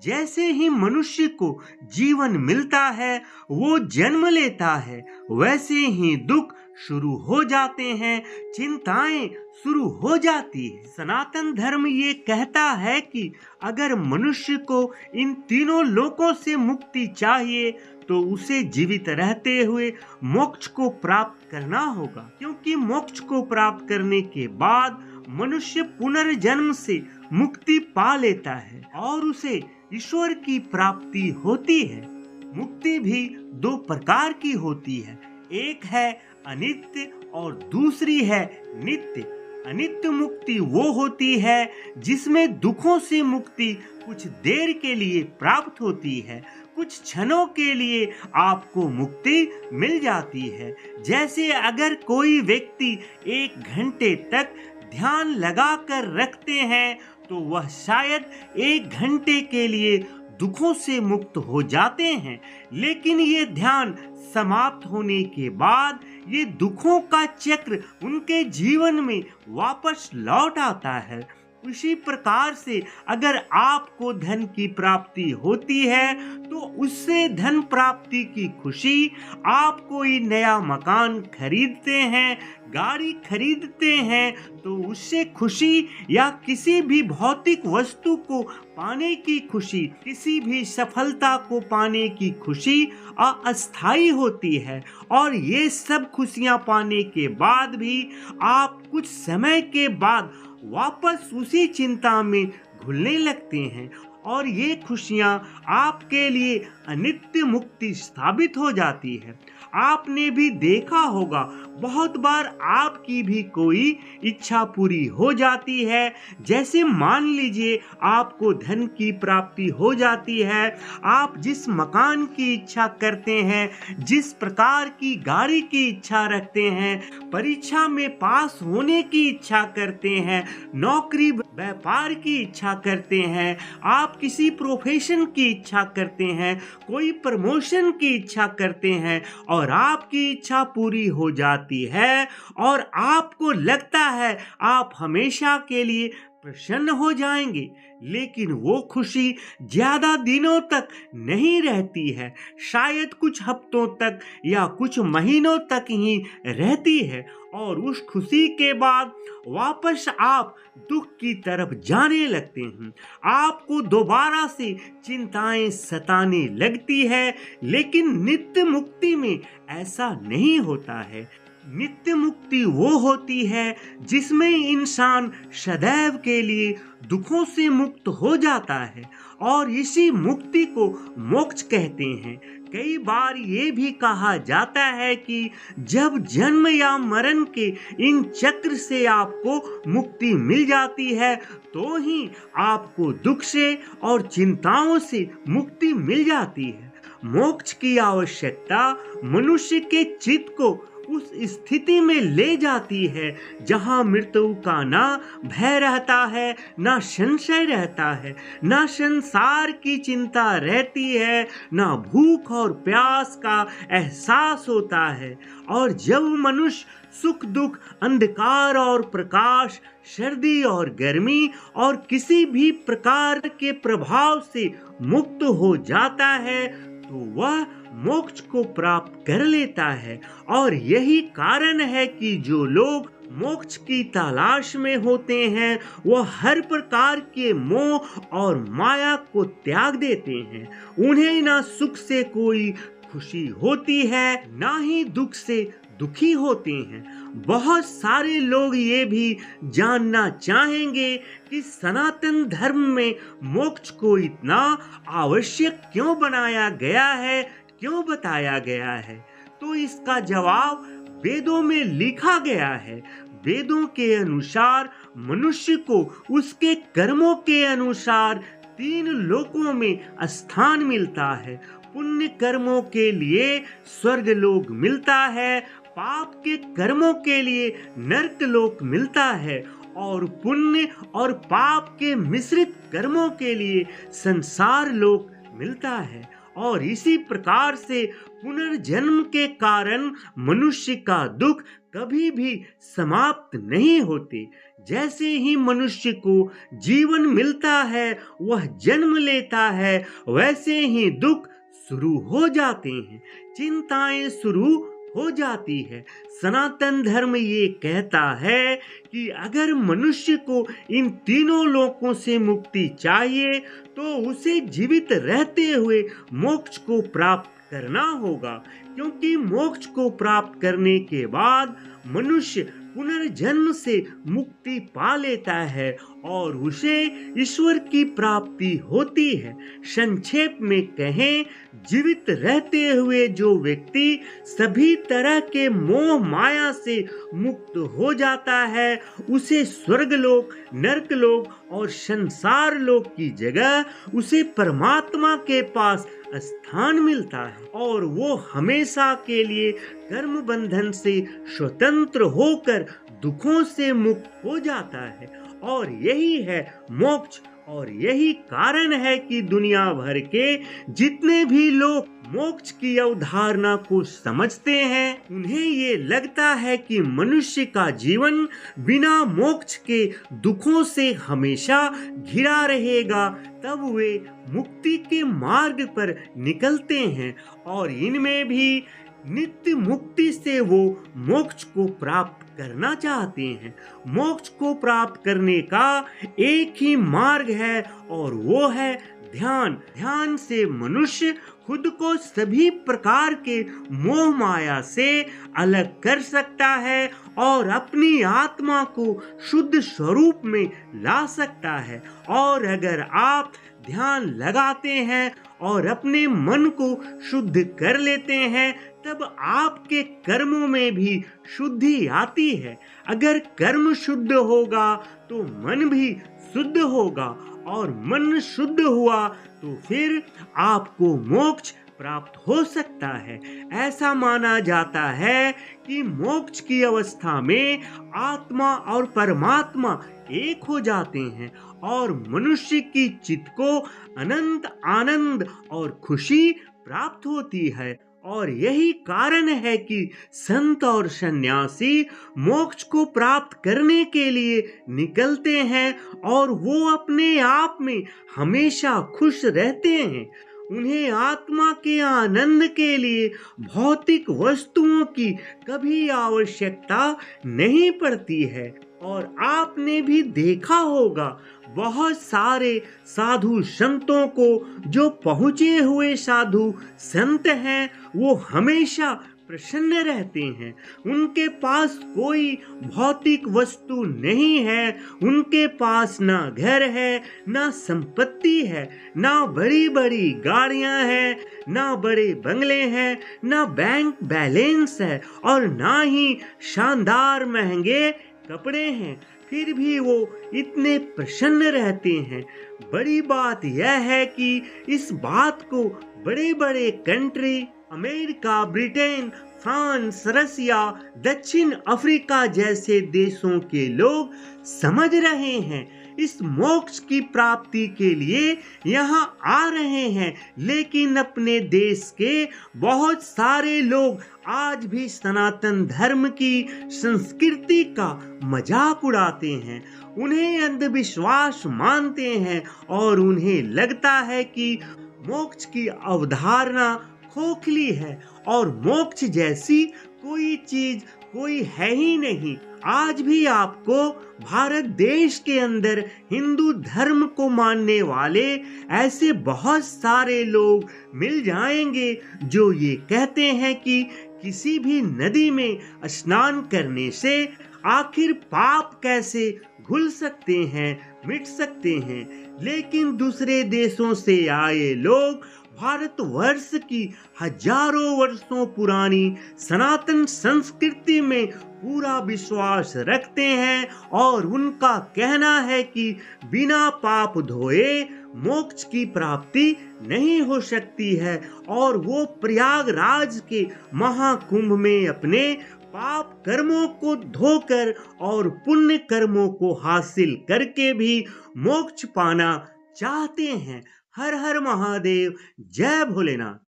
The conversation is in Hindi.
जैसे ही मनुष्य को जीवन मिलता है, वो जन्म लेता है, वैसे ही दुख शुरू हो जाते हैं, चिंताएं शुरू हो जाती है। सनातन धर्म ये कहता है कि अगर मनुष्य को इन तीनों लोकों से मुक्ति चाहिए तो उसे जीवित रहते हुए मोक्ष को प्राप्त करना होगा, क्योंकि मोक्ष को प्राप्त करने के बाद मनुष्य पुनर्जन्म से मुक्ति पा लेता है और उसे ईश्वर की प्राप्ति होती है। मुक्ति भी दो प्रकार की होती है, एक है अनित्य और दूसरी है नित्य। अनित्य मुक्ति वो होती है जिसमें दुखों से मुक्ति कुछ देर के लिए प्राप्त होती है, कुछ क्षणों के लिए आपको मुक्ति मिल जाती है। जैसे अगर कोई व्यक्ति 1 घंटे तक ध्यान लगा कर रखते हैं तो वह शायद 1 घंटे के लिए दुखों से मुक्त हो जाते हैं, लेकिन ये ध्यान समाप्त होने के बाद ये दुखों का चक्र उनके जीवन में वापस लौट आता है। उसी प्रकार से अगर आपको धन की प्राप्ति होती है तो उससे धन प्राप्ति की खुशी, आप कोई नया मकान खरीदते हैं, गाड़ी खरीदते हैं तो उससे खुशी, या किसी भी भौतिक वस्तु को पाने की खुशी, किसी भी सफलता को पाने की खुशी अस्थायी होती है। और ये सब खुशियां पाने के बाद भी आप कुछ समय के बाद वापस उसी चिंता में घुलने लगते हैं और ये खुशियां आपके लिए अनित्य मुक्ति साबित हो जाती है। आपने भी देखा होगा, बहुत बार आपकी भी कोई इच्छा पूरी हो जाती है। जैसे मान लीजिए आपको धन की प्राप्ति हो जाती है, आप जिस मकान की इच्छा करते हैं, जिस प्रकार की गाड़ी की इच्छा रखते हैं, परीक्षा में पास होने की इच्छा करते हैं, नौकरी व्यापार की इच्छा करते हैं, आप किसी प्रोफेशन की इच्छा करते हैं, कोई प्रमोशन की इच्छा करते हैं और आपकी इच्छा पूरी हो जाती है और आपको लगता है आप हमेशा के लिए प्रसन्न हो जाएंगे, लेकिन वो खुशी ज्यादा दिनों तक नहीं रहती है, शायद कुछ हफ्तों तक या कुछ महीनों तक ही रहती है और उस खुशी के बाद वापस आप दुख की तरफ जाने लगते हैं। आपको दोबारा से चिंताएं सताने लगती है, लेकिन नित्य मुक्ति में ऐसा नहीं होता है। नित्य मुक्ति वो होती है जिसमें इंसान सदैव के लिए दुखों से मुक्त हो जाता है और इसी मुक्ति को मोक्ष कहते हैं। कई बार ये भी कहा जाता है कि जब जन्म या मरण के इन चक्र से आपको मुक्ति मिल जाती है तो ही आपको दुख से और चिंताओं से मुक्ति मिल जाती है। मोक्ष की आवश्यकता मनुष्य के चित्त को उस स्थिति में ले जाती है जहां मृत्यु का ना भय रहता है, ना संशय रहता है, ना संसार की चिंता रहती है, ना भूख और प्यास का एहसास होता है। और जब मनुष्य सुख दुख, अंधकार और प्रकाश, सर्दी और गर्मी और किसी भी प्रकार के प्रभाव से मुक्त हो जाता है तो वह मोक्ष को प्राप्त कर लेता है। और यही कारण है कि जो लोग मोक्ष की तलाश में होते हैं वह हर प्रकार के मोह और माया को त्याग देते हैं। उन्हें ना सुख से कोई खुशी होती है, ना ही दुख से दुखी होते हैं। बहुत सारे लोग ये भी जानना चाहेंगे कि सनातन धर्म में मोक्ष को इतना आवश्यक क्यों बनाया गया है, क्यों बताया गया है। तो इसका जवाब वेदों में लिखा गया है। वेदों के अनुसार मनुष्य को उसके कर्मों के अनुसार 3 लोकों में स्थान मिलता है। पुण्य कर्मों के लिए स्वर्ग लोक मिलता है, पाप के कर्मों के लिए नरक लोक मिलता है और पुण्य और पाप के मिश्रित कर्मों के लिए संसार लोक मिलता है। और इसी प्रकार से पुनर्जन्म के कारण मनुष्य का दुख कभी भी समाप्त नहीं होते। जैसे ही मनुष्य को जीवन मिलता है, वह जन्म लेता है, वैसे ही दुख शुरू हो जाते हैं, चिंताएं शुरू हो जाती है। सनातन धर्म ये कहता है कि अगर मनुष्य को इन तीनों लोकों से मुक्ति चाहिए तो उसे जीवित रहते हुए मोक्ष को प्राप्त करना होगा, क्योंकि मोक्ष को प्राप्त करने के बाद मनुष्य पुनर्जन्म से मुक्ति पा लेता है और उसे ईश्वर की प्राप्ति होती है। संक्षेप में कहें, जीवित रहते हुए जो व्यक्ति सभी तरह के मोह माया से मुक्त हो जाता है, उसे स्वर्गलोक, नरकलोक और संसार लोक की जगह उसे परमात्मा के पास स्थान मिलता है और वो हमेशा के लिए कर्म बंधन से स्वतंत्र होकर दुखों से मुक्त हो जाता है। और यही है मोक्ष, और यही कारण है कि दुनिया भर के जितने भी लोग मोक्ष की अवधारणा को समझते हैं, उन्हें ये लगता है कि मनुष्य का जीवन बिना मोक्ष के दुखों से हमेशा घिरा रहेगा। तब वे मुक्ति के मार्ग पर निकलते हैं और इनमें भी नित्य मुक्ति से वो मोक्ष को प्राप्त करना चाहते हैं। मोक्ष को प्राप्त करने का एक ही मार्ग है और वो है ध्यान। ध्यान से मनुष्य खुद को सभी प्रकार के मोह माया से अलग कर सकता है और अपनी आत्मा को शुद्ध स्वरूप में ला सकता है। और अगर आप ध्यान लगाते हैं और अपने मन को शुद्ध कर लेते हैं, तब आपके कर्मों में भी शुद्धि आती है। अगर कर्म शुद्ध होगा तो मन भी शुद्ध होगा, और मन शुद्ध हुआ तो फिर आपको मोक्ष प्राप्त हो सकता है। ऐसा माना जाता है कि मोक्ष की अवस्था में आत्मा और परमात्मा एक हो जाते हैं और मनुष्य की चित्त को अनंत आनंद और खुशी प्राप्त होती है। और यही कारण है कि संत और सन्यासी मोक्ष को प्राप्त करने के लिए निकलते हैं और वो अपने आप में हमेशा खुश रहते हैं। उन्हें आत्मा के आनंद के लिए भौतिक वस्तुओं की कभी आवश्यकता नहीं पड़ती है। और आपने भी देखा होगा, बहुत सारे साधु संतों को, जो पहुँचे हुए साधु संत हैं, वो हमेशा प्रसन्न रहते हैं। उनके पास कोई भौतिक वस्तु नहीं है, उनके पास ना घर है, ना संपत्ति है, ना बड़ी बड़ी गाड़ियां हैं, ना बड़े बंगले हैं, ना बैंक बैलेंस है और ना ही शानदार महंगे कपड़े हैं, फिर भी वो इतने प्रसन्न रहते हैं। बड़ी बात यह है कि इस बात को बड़े बड़े कंट्री, अमेरिका, ब्रिटेन, फ्रांस, रसिया, दक्षिण अफ्रीका जैसे देशों के लोग समझ रहे हैं। इस मोक्ष की प्राप्ति के लिए यहाँ आ रहे हैं, लेकिन अपने देश के बहुत सारे लोग आज भी सनातन धर्म की संस्कृति का मजाक उड़ाते हैं, उन्हें अंधविश्वास मानते हैं और उन्हें लगता है कि मोक्ष की अवधारणा खोखली है और मोक्ष जैसी कोई चीज कोई है ही नहीं। आज भी आपको भारत देश के अंदर हिंदू धर्म को मानने वाले ऐसे बहुत सारे लोग मिल जाएंगे जो ये कहते हैं कि किसी भी नदी में स्नान करने से आखिर पाप कैसे धुल सकते हैं, मिट सकते हैं। लेकिन दूसरे देशों से आए लोग भारतवर्ष की हजारों वर्षों पुरानी सनातन संस्कृति में पूरा विश्वास रखते हैं और उनका कहना है कि बिना पाप धोए मोक्ष की प्राप्ति नहीं हो सकती है। और वो प्रयागराज के महाकुंभ में अपने पाप कर्मों को धोकर और पुण्य कर्मों को हासिल करके भी मोक्ष पाना चाहते हैं। हर हर महादेव। जय भोलेनाथ।